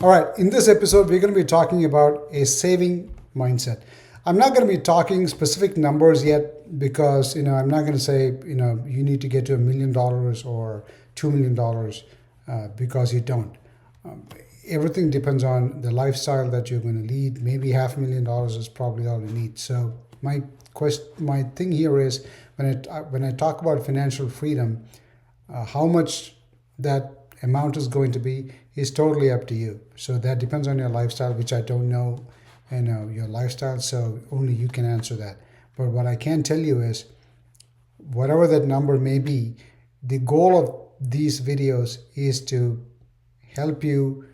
All right, in this episode, we're going to be talking about a saving mindset. I'm not going to be talking specific numbers yet because, I'm not going to say, you need to get to $1 million or $2 million because you don't. Um, Everything depends on the lifestyle that you're going to lead. Maybe $500,000 is probably all you need. So my thing here is when I talk about financial freedom, how much that amount is going to be is totally up to you. So that depends on your lifestyle, which I don't know, your lifestyle. So only you can answer that. But what I can tell you is, whatever that number may be, the goal of these videos is to help you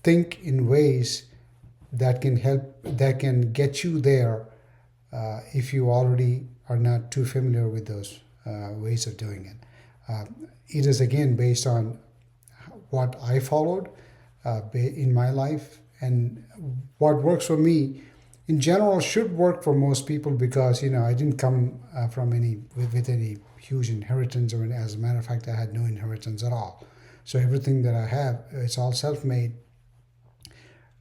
think in ways that can get you there if you already are not too familiar with those ways of doing it. It is again based on what I followed in my life, and what works for me in general should work for most people, because I didn't come from with any huge inheritance, or as a matter of fact I had no inheritance at all. So everything that I have, it's all self-made.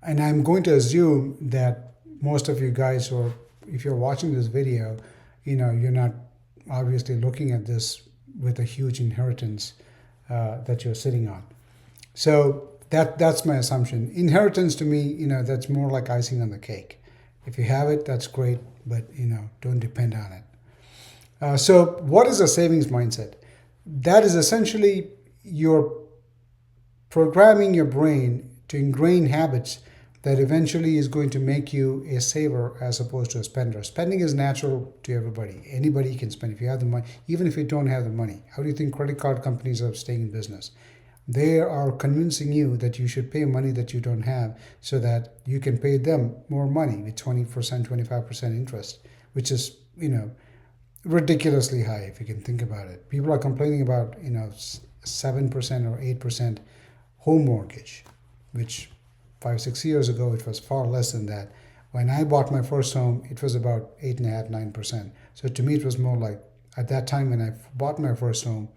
And I'm going to assume that most of you guys, or if you're watching this video, you're not obviously looking at this with a huge inheritance that you're sitting on. So that's my assumption. Inheritance to me, that's more like icing on the cake. If you have it, that's great, but don't depend on it. So what is a savings mindset? That is essentially you're programming your brain to ingrain habits that eventually is going to make you a saver as opposed to a spender. Spending is natural to everybody. Anybody can spend if you have the money, even if you don't have the money. How do you think credit card companies are staying in business? They are convincing you that you should pay money that you don't have so that you can pay them more money with 20%, 25% interest, which is, ridiculously high if you can think about it. People are complaining about, 7% or 8% home mortgage, which 5, 6 years ago it was far less than that. When I bought my first home, it was about 8.5, 9%. So to me, it was more like, at that time when I bought my first home,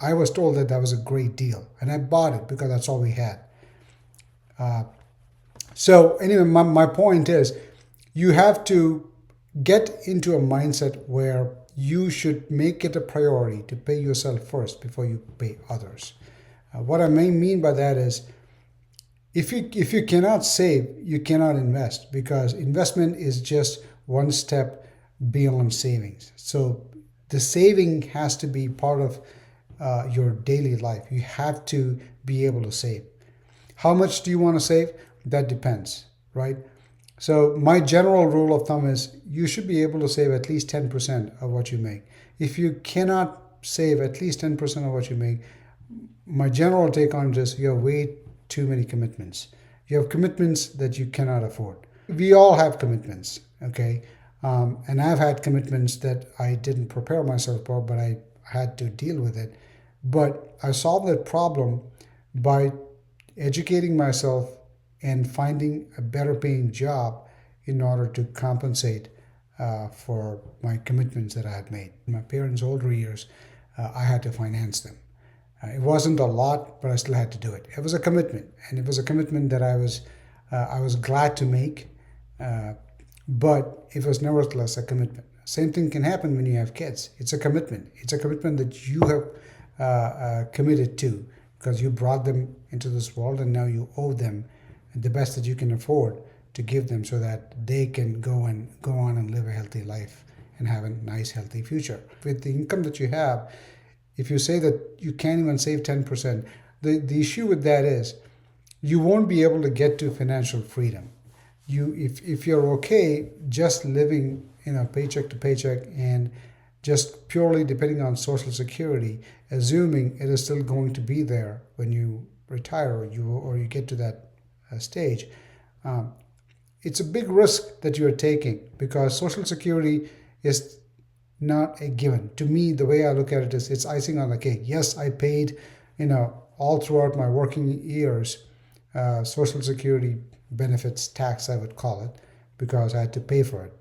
I was told that that was a great deal, and I bought it because that's all we had. So anyway, my point is, you have to get into a mindset where you should make it a priority to pay yourself first before you pay others. What I may mean by that is, if you cannot save, you cannot invest, because investment is just one step beyond savings. So the saving has to be part of your daily life. You have to be able to save. How much do you want to save? That depends, right? So my general rule of thumb is you should be able to save at least 10% of what you make. If you cannot save at least 10% of what you make, my general take on this: you have way too many commitments. You have commitments that you cannot afford. We all have commitments, okay? And I've had commitments that I didn't prepare myself for, but I had to deal with it. But I solved that problem by educating myself and finding a better paying job in order to compensate for my commitments that I had made. In my parents' older years, I had to finance them. It wasn't a lot, but I still had to do it. It was a commitment, and it was a commitment that I was glad to make, but it was nevertheless a commitment. Same thing can happen when you have kids. It's a commitment. It's a commitment that you have committed to, because you brought them into this world, and now you owe them the best that you can afford to give them, so that they can go on and live a healthy life and have a nice, healthy future. With the income that you have, if you say that you can't even save 10%, the issue with that is you won't be able to get to financial freedom. If you're okay just living, paycheck to paycheck, and just purely depending on Social Security, assuming it is still going to be there when you retire, or you get to that stage, it's a big risk that you're taking, because Social Security is not a given. To me, the way I look at it is, it's icing on the cake. Yes, I paid, all throughout my working years, Social Security benefits tax, I would call it, because I had to pay for it.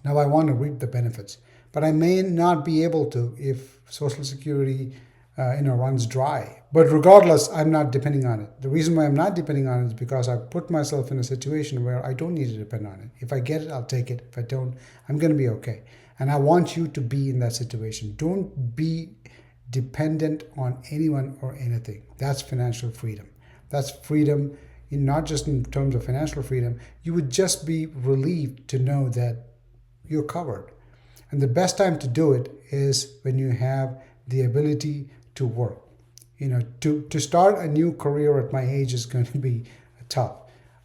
Now I want to reap the benefits, but I may not be able to if Social Security runs dry. But regardless, I'm not depending on it. The reason why I'm not depending on it is because I put myself in a situation where I don't need to depend on it. If I get it, I'll take it. If I don't, I'm going to be okay. And I want you to be in that situation. Don't be dependent on anyone or anything. That's financial freedom. That's freedom, not just in terms of financial freedom. You would just be relieved to know that you're covered. And the best time to do it is when you have the ability to work. To start a new career at my age is going to be tough.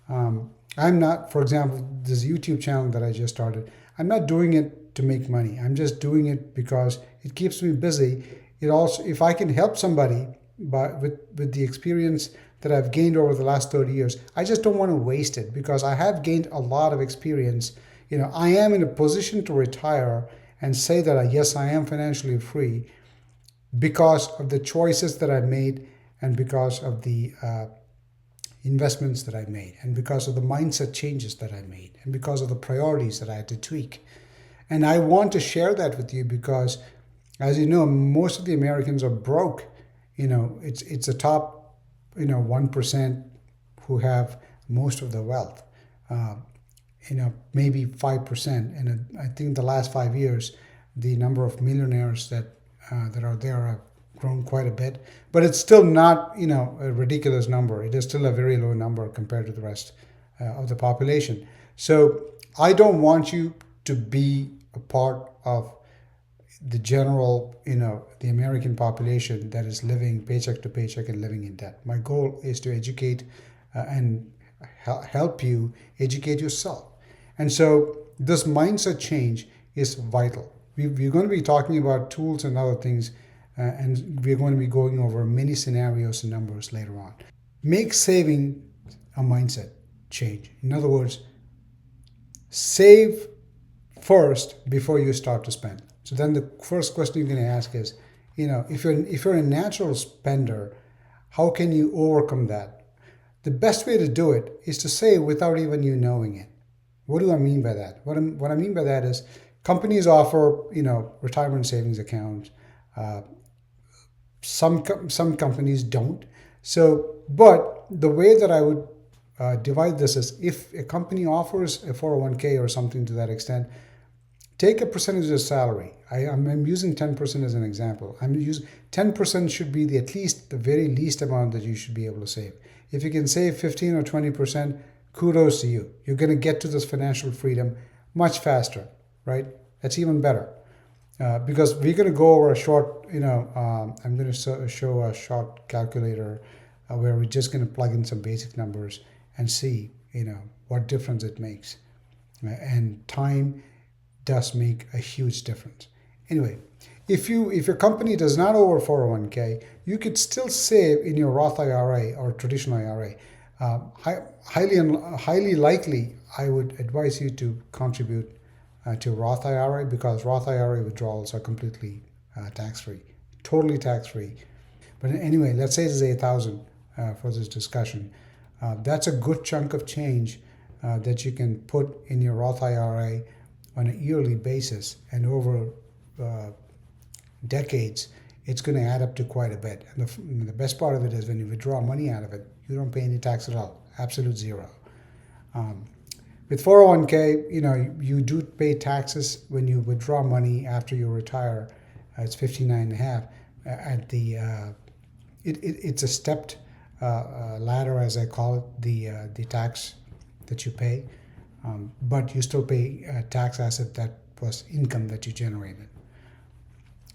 I'm not, for example, this YouTube channel that I just started, I'm not doing it to make money. I'm just doing it because it keeps me busy. It also, if I can help somebody with the experience that I've gained over the last 30 years, I just don't want to waste it because I have gained a lot of experience. I am in a position to retire and say that, yes, I am financially free because of the choices that I made and because of the investments that I made and because of the mindset changes that I made and because of the priorities that I had to tweak. And I want to share that with you because, as you know, most of the Americans are broke. It's a top 1% who have most of the wealth. Maybe 5%. And I think the last 5 years, the number of millionaires that are there have grown quite a bit. But it's still not, a ridiculous number. It is still a very low number compared to the rest of the population. So I don't want you to be a part of the general, the American population that is living paycheck to paycheck and living in debt. My goal is to educate and help you educate yourself. And so this mindset change is vital. We're going to be talking about tools and other things, and we're going to be going over many scenarios and numbers later on. Make saving a mindset change. In other words, save first before you start to spend. So then the first question you're going to ask is, if you're a natural spender, how can you overcome that? The best way to do it is to save without even you knowing it. What do I mean by that? What I mean by that is companies offer, retirement savings accounts. Some companies don't. So, but the way that I would divide this is if a company offers a 401k or something to that extent, take a percentage of salary. I'm using 10% as an example. 10% should be at least the very least amount that you should be able to save. If you can save 15 or 20%, kudos to you. You're going to get to this financial freedom much faster, right? That's even better. Because we're going to go over a short, I'm going to show a short calculator where we're just going to plug in some basic numbers and see, what difference it makes. And time does make a huge difference. Anyway, if your company does not offer 401k, you could still save in your Roth IRA or traditional IRA. Highly likely, I would advise you to contribute to Roth IRA because Roth IRA withdrawals are completely tax-free, totally tax-free. But anyway, let's say it's $8,000 for this discussion. That's a good chunk of change that you can put in your Roth IRA on a yearly basis, and over decades, it's going to add up to quite a bit. And the best part of it is when you withdraw money out of it, you don't pay any tax at all, absolute zero. With 401k, you do pay taxes when you withdraw money after you retire. It's 59.5. At the it's a stepped ladder, as I call it, the tax that you pay. But you still pay a tax asset that was income that you generated.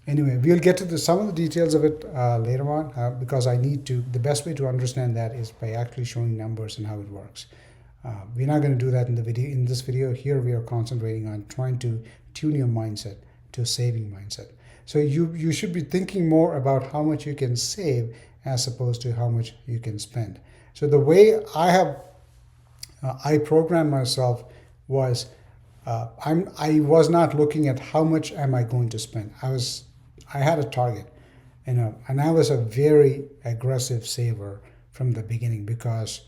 Anyway, we'll get to some of the details of it later on because the best way to understand that is by actually showing numbers and how it works. We're not going to do that in this video. Here we are concentrating on trying to tune your mindset to a saving mindset. So you should be thinking more about how much you can save as opposed to how much you can spend. So the way I programmed myself was I was not looking at how much am I going to spend. I had a target, and I was a very aggressive saver from the beginning because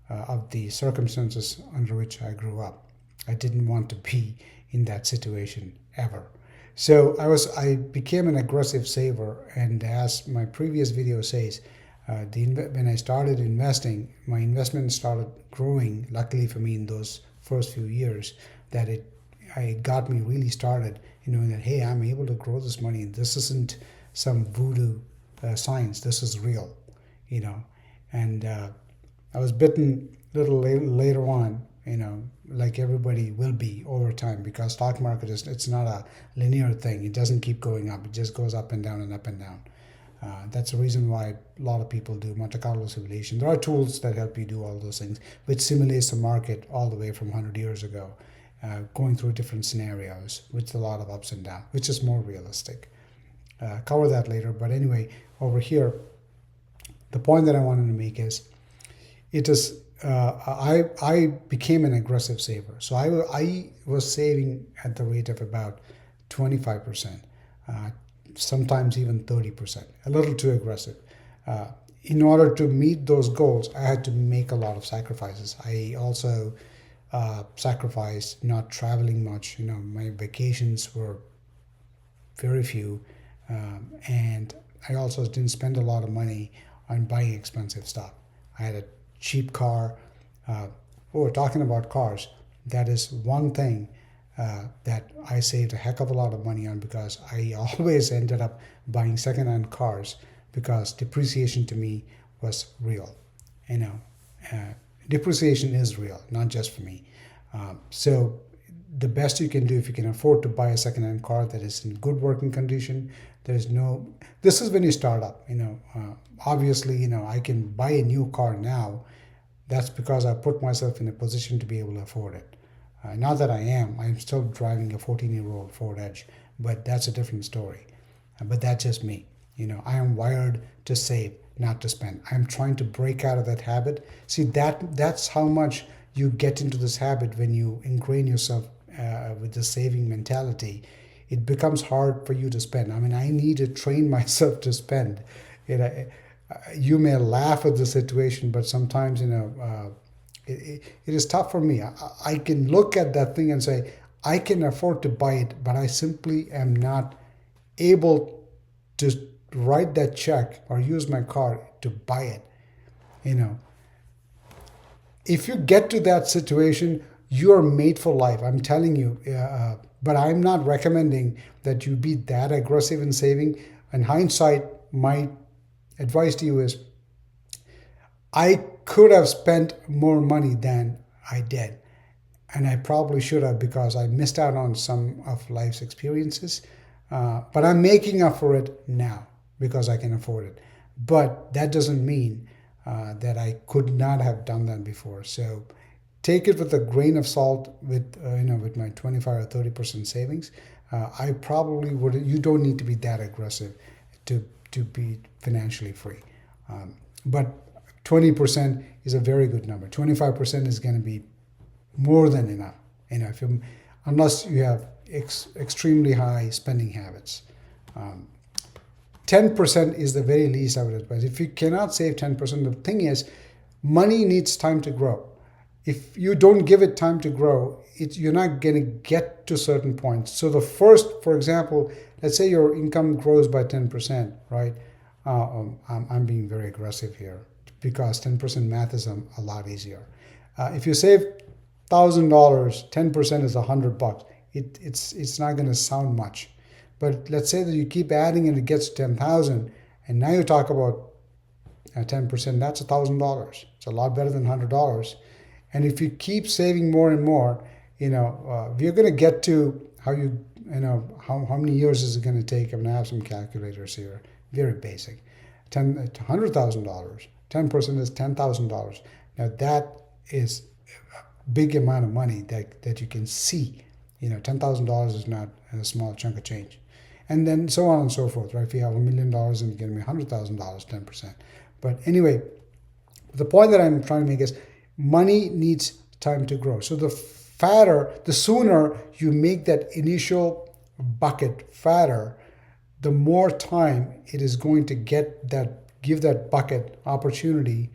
of the circumstances under which I grew up. I didn't want to be in that situation ever. So I became an aggressive saver, and as my previous video says, when I started investing, my investment started growing. Luckily for me, in those first few years, that it got me really started. Knowing that, hey, I'm able to grow this money. This isn't some voodoo science. This is real, you know. And I was bitten a little later on, like everybody will be over time, because stock market it's not a linear thing. It doesn't keep going up. It just goes up and down and up and down. That's the reason why a lot of people do Monte Carlo simulation. There are tools that help you do all those things, which simulates the market all the way from 100 years ago, going through different scenarios with a lot of ups and downs, which is more realistic. Cover that later. But anyway, over here, the point that I wanted to make is, it is I became an aggressive saver. So I was saving at the rate of about 25%, sometimes even 30%, a little too aggressive. In order to meet those goals, I had to make a lot of sacrifices. I also sacrificed not traveling much. My vacations were very few, and I also didn't spend a lot of money on buying expensive stuff. I had a cheap car. Talking about cars, that is one thing that I saved a heck of a lot of money on, because I always ended up buying secondhand cars, because depreciation to me was real. Depreciation is real, not just for me. So the best you can do, if you can afford to buy a secondhand car that is in good working condition, this is when you start up. Obviously, I can buy a new car now. That's because I put myself in a position to be able to afford it. Not that I'm still driving a 14-year-old Ford Edge, but that's a different story. But that's just me. I am wired to save, not to spend. I'm trying to break out of that habit. See, that's how much you get into this habit when you ingrain yourself with the saving mentality. It becomes hard for you to spend. I need to train myself to spend. You may laugh at the situation, but sometimes, it is tough for me. I can look at that thing and say, I can afford to buy it, but I simply am not able to write that check or use my card to buy it. If you get to that situation, you are made for life. I'm telling you. But I'm not recommending that you be that aggressive in saving. In hindsight, my advice to you is, I could have spent more money than I did. And I probably should have, because I missed out on some of life's experiences. But I'm making up for it now because I can afford it. But that doesn't mean that I could not have done that before. So take it with a grain of salt with my 25 or 30% savings. I probably would. You don't need to be that aggressive to be financially free. But 20% is a very good number. 25% is going to be more than enough. Unless you have extremely high spending habits. 10% is the very least I would advise. If you cannot save 10%, the thing is, money needs time to grow. If you don't give it time to grow, you're not going to get to certain points. So for example, let's say your income grows by 10%, right? I'm being very aggressive here, because 10% math is a lot easier. If you save $1,000, 10% is $100. It's not going to sound much. But let's say that you keep adding and it gets to 10,000, and now you talk about 10%, that's $1,000. It's a lot better than $100. And if you keep saving more and more, we're going to get to how many years is it going to take? I'm going to have some calculators here. Very basic. $100,000. 10% is $10,000. Now that is a big amount of money that you can see. $10,000 is not a small chunk of change. And then so on and so forth, right? If you have $1 million and you're going to be $100,000, 10%. But anyway, the point that I'm trying to make is, money needs time to grow. So the sooner you make that initial bucket fatter, the more time it is going to give that bucket opportunity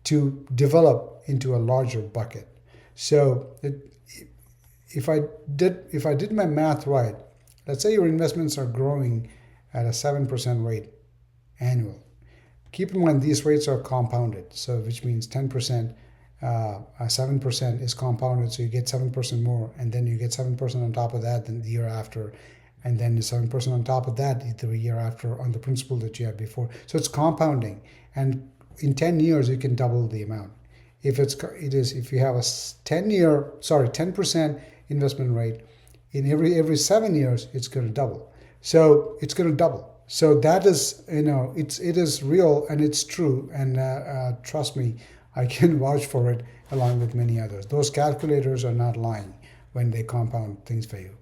to develop into a larger bucket. So if I did my math right, let's say your investments are growing at a 7% rate annual. Keep in mind these rates are compounded, so which means 10%, 7% is compounded, so you get 7% more, and then you get 7% on top of that then the year after, and then the 7% on top of that the year after on the principal that you had before. So it's compounding, and in 10 years you can double the amount. If you have a 10% investment rate, in every 7 years it's going to double. So it's going to double. So that is, it is real and it's true, and trust me, I can vouch for it along with many others. Those calculators are not lying when they compound things for you.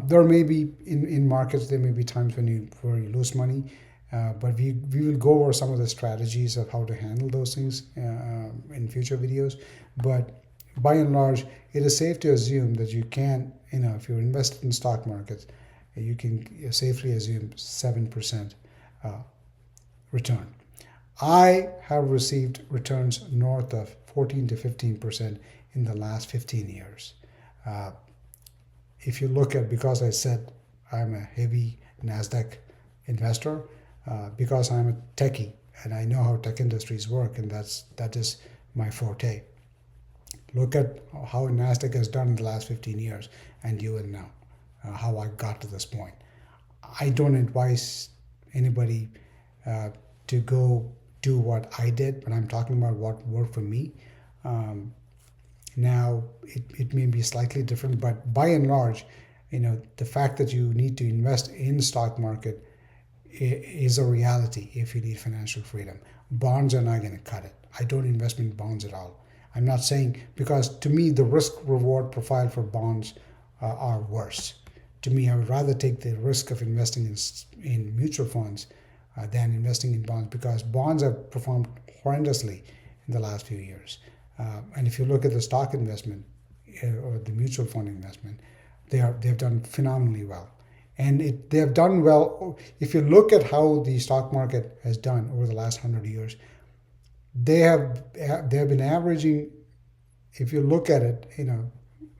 There may be in markets, there may be times when you lose money, but we will go over some of the strategies of how to handle those things in future videos. But by and large, it is safe to assume that you can, if you're invested in stock markets, you can safely assume 7% return. I have received returns north of 14 to 15% in the last 15 years. If you look at, because I said I'm a heavy NASDAQ investor, because I'm a techie and I know how tech industries work, and that is my forte. Look at how NASDAQ has done in the last 15 years, and you will know how I got to this point. I don't advise anybody to go do what I did, but I'm talking about what worked for me. Now, it may be slightly different, but by and large, the fact that you need to invest in stock market is a reality if you need financial freedom. Bonds are not going to cut it. I don't invest in bonds at all. I'm not saying, because to me, the risk-reward profile for bonds are worse. To me, I would rather take the risk of investing in mutual funds than investing in bonds, because bonds have performed horrendously in the last few years. And if you look at the stock investment or the mutual fund investment, they've done phenomenally well. And they have done well. If you look at how the stock market has done over the last 100 years, they have been averaging, if you look at it,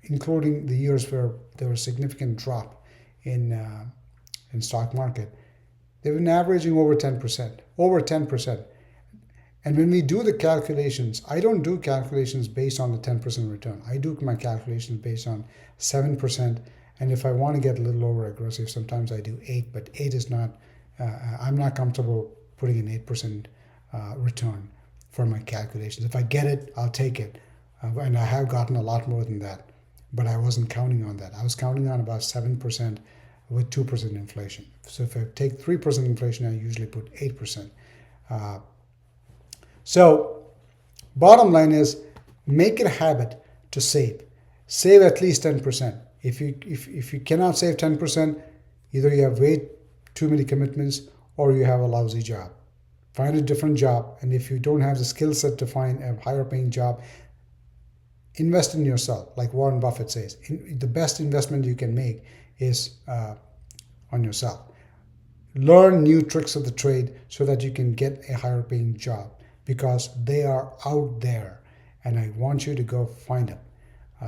including the years where there was a significant drop in stock market, they've been averaging over 10%. And when we do the calculations, I don't do calculations based on the 10% return. I do my calculations based on 7%. And if I want to get a little over aggressive, sometimes I do 8, but 8 is not, I'm not comfortable putting an 8% return for my calculations. If I get it, I'll take it. And I have gotten a lot more than that, but I wasn't counting on that. I was counting on about 7% with 2% inflation. So if I take 3% inflation, I usually put 8%. So bottom line is, make it a habit to save. Save at least 10%. If you cannot save 10%, either you have way too many commitments or you have a lousy job. Find a different job, and if you don't have the skill set to find a higher paying job, invest in yourself. Like Warren Buffett says, the best investment you can make is on yourself. Learn new tricks of the trade so that you can get a higher paying job, because they are out there and I want you to go find them.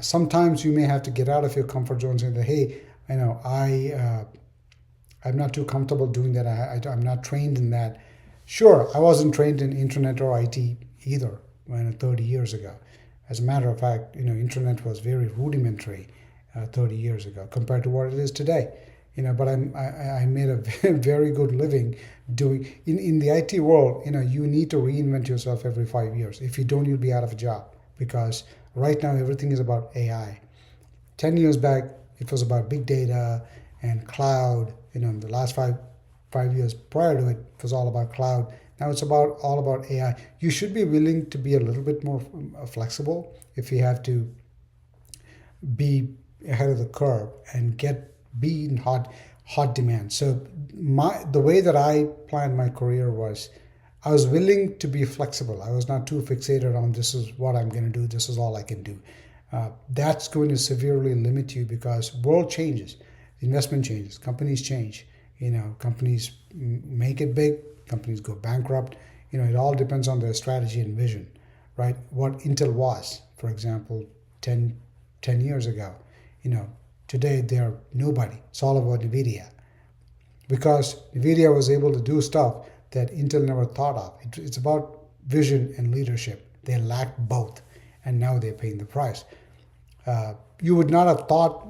Sometimes you may have to get out of your comfort zone and say that, hey, I'm not too comfortable doing that. I'm not trained in that. Sure, I wasn't trained in internet or IT either 30 years ago. As a matter of fact, internet was very rudimentary 30 years ago compared to what it is today. But I made a very good living doing in the IT world. You need to reinvent yourself every 5 years. If you don't, you'll be out of a job, because right now everything is about AI. 10 years back, it was about big data and cloud. The last five years prior to it was all about cloud. Now it's all about AI. You should be willing to be a little bit more flexible if you have to be ahead of the curve and be in hot demand. So the way that I planned my career was, I was willing to be flexible. I was not too fixated on this is what I'm going to do, this is all I can do. That's going to severely limit you, because world changes, investment changes, companies change. Companies make it big, companies go bankrupt. It all depends on their strategy and vision, right? What Intel was, for example, 10 years ago, Today, they're nobody. It's all about NVIDIA. Because NVIDIA was able to do stuff that Intel never thought of. It's about vision and leadership. They lacked both, and now they're paying the price. You would not have thought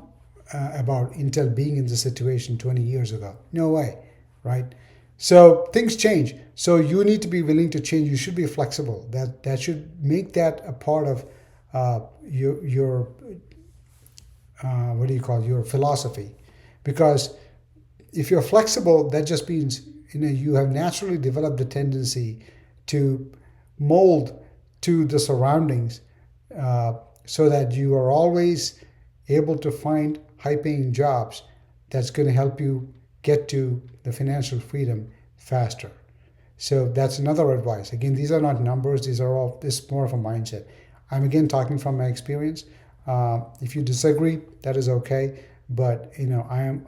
about Intel being in this situation 20 years ago. No way, right? So things change. So you need to be willing to change. You should be flexible. That should make that a part of your your philosophy. Because if you're flexible, that just means you have naturally developed the tendency to mold to the surroundings, so that you are always able to find high-paying jobs that's going to help you get to the financial freedom faster. So that's another advice. Again, these are not numbers. This is more of a mindset. I'm again talking from my experience. If you disagree, that is okay. But I am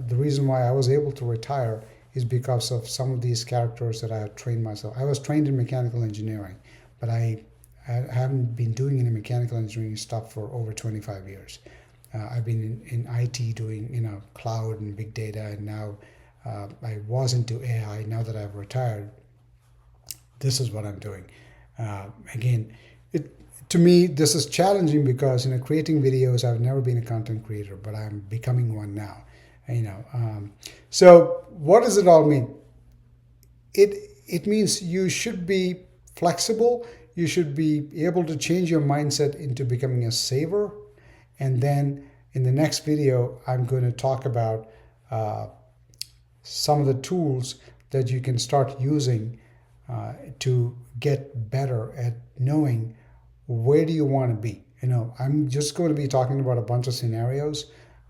the reason why I was able to retire is because of some of these characters that I had trained myself. I was trained in mechanical engineering, but I haven't been doing any mechanical engineering stuff for over 25 years. I've been in IT doing cloud and big data, and now I was into AI. Now that I've retired, this is what I'm doing. Again, to me, this is challenging because creating videos, I've never been a content creator, but I'm becoming one now. So what does it all mean? It means you should be flexible. You should be able to change your mindset into becoming a saver. And then in the next video, I'm going to talk about some of the tools that you can start using to get better at knowing where do you want to be. I'm just going to be talking about a bunch of scenarios.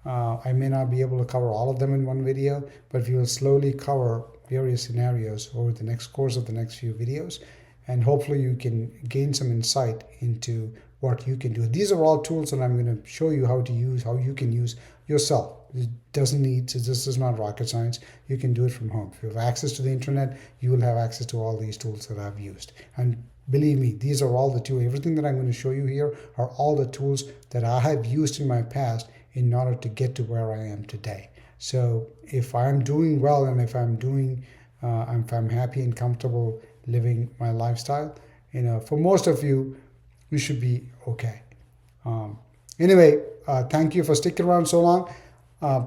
I may not be able to cover all of them in one video, but if you will slowly cover various scenarios over the next course of the next few videos, and hopefully you can gain some insight into what you can do. These are all tools that I'm going to show you how you can use yourself. This is not rocket science. You can do it from home. If you have access to the internet, you will have access to all these tools that I've used. And believe me, these are all the tools. Everything that I'm going to show you here are all the tools that I have used in my past in order to get to where I am today. So if I'm doing well, and if I'm happy and comfortable living my lifestyle, for most of you, you should be okay. Anyway, thank you for sticking around so long.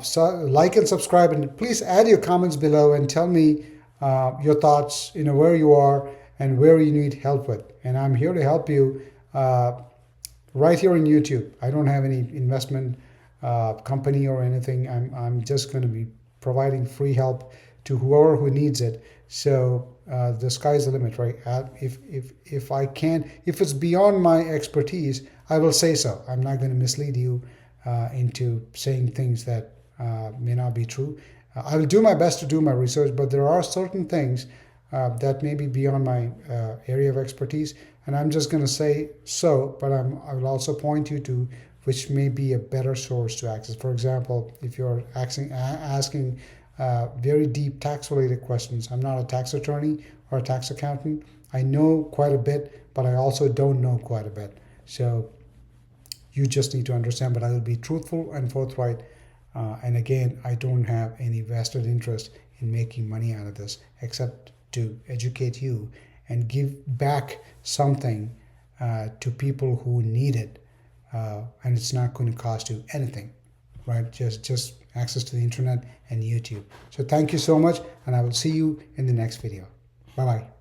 So like and subscribe, and please add your comments below and tell me your thoughts, where you are and where you need help with. And I'm here to help you right here on YouTube. I don't have any investment company or anything. I'm just going to be providing free help to whoever who needs it. So the sky's the limit, right? If I can, if it's beyond my expertise, I will say so. I'm not going to mislead you into saying things that may not be true. I will do my best to do my research, but there are certain things that may be beyond my area of expertise, and I'm just going to say so, but I will also point you to which may be a better source to access. For example, if you're asking very deep tax-related questions, I'm not a tax attorney or a tax accountant. I know quite a bit, but I also don't know quite a bit. So you just need to understand, but I will be truthful and forthright. And again, I don't have any vested interest in making money out of this, except to educate you and give back something to people who need it. And it's not going to cost you anything, right? Just access to the internet and YouTube. So thank you so much, and I will see you in the next video. Bye-bye.